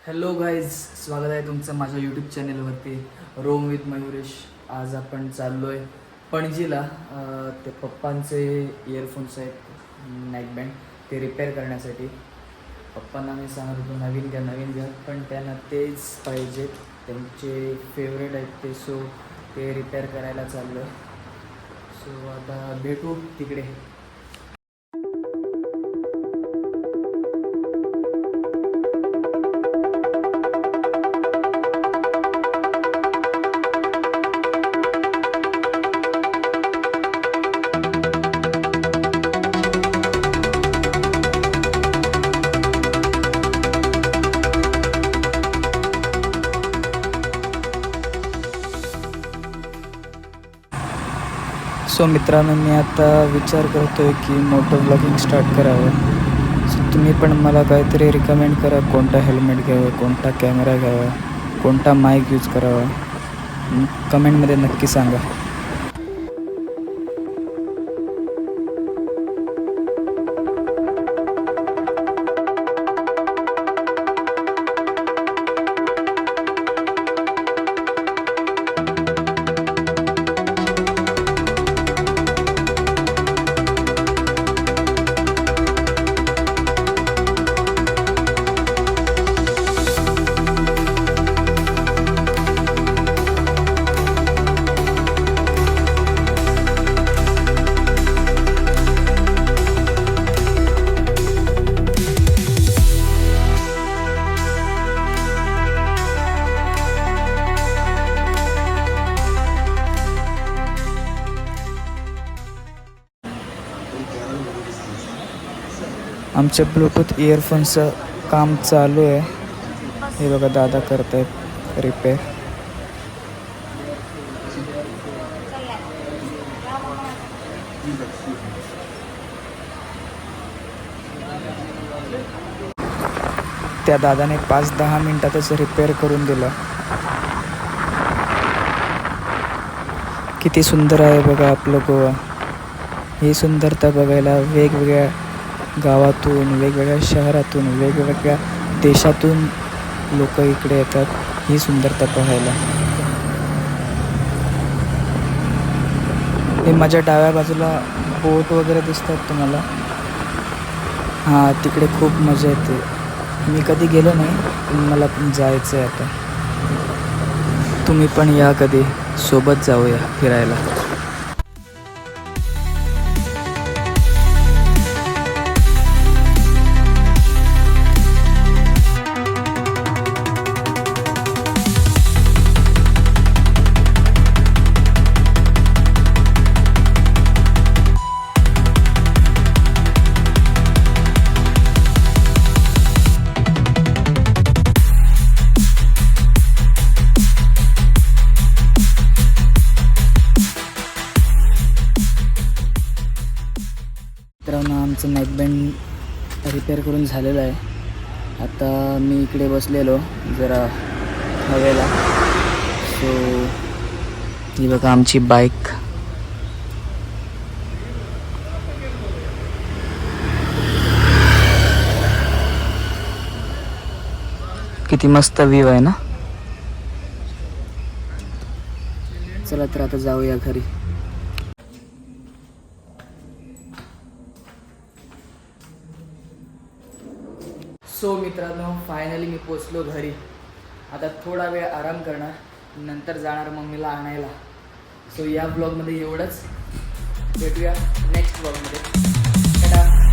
Hello guys, स्वागत आहे तुमचं माझ्या यूट्यूब चॅनेलवरती रोम विथ मयुरेश. आज आपण चाललो आहे पणजीला. ते पप्पांचे इयरफोन्स आहेत नाईट बँड, ते रिपेअर करण्यासाठी. पप्पांना मी सांगत होतो नवीन घ्या, पण त्यांना तेच पाहिजेत, त्यांचे फेवरेट आहेत ते. सो ते रिपेअर करायला चाललो आहे. सो आता भेटू तिकडे. सो मित्रांनो, मी आता विचार करतो आहे की मोटो ब्लॉगिंग स्टार्ट करावं. सो तुम्ही पण मला काहीतरी रिकमेंड करा, कोणता हेल्मेट घ्यावं, कोणता कॅमेरा घ्यावा, कोणता माईक यूज करावा, कमेंटमध्ये नक्की सांगा. आमच्या ब्लूटूथ इयरफोनचं काम चालू आहे. हे बघा, दादा करत आहेत रिपेअर. त्या दादाने 5-10 मिनिटातच रिपेअर करून दिलं. किती सुंदर आहे बघा आपलं गोवा. ही सुंदरता बघायला वेगवेगळ्या गावातून, वेगवेगळ्या शहरातून, वेगवेगळ्या देशातून लोक इकडे येतात ही सुंदरता पाहायला. हे माझ्या डाव्या बाजूला बोट वगैरे दिसतात तुम्हाला. हां, तिकडे खूप मजा येते. मी कधी गेलो नाही, पण मला पण जायचं आहे आता. तुम्ही पण या कधी, सोबत जाऊया फिरायला. मित्रांनो, आमचं नाईट बँड रिपेअर करून झालेलं आहे. आता मी इकडे बसलेलो जरा हवेला. सो ही बघा आमची बाईक. किती मस्त व्ह्यू आहे ना. चला तर आता जाऊया घरी. सो मित्रांनो, फायनली मी पोचलो घरी. आता थोडा वेळ आराम करणार, नंतर जाणार मम्मीला आणायला. सो या ब्लॉगमध्ये एवढंच. भेटूया नेक्स्ट ब्लॉगमध्ये. टाटा.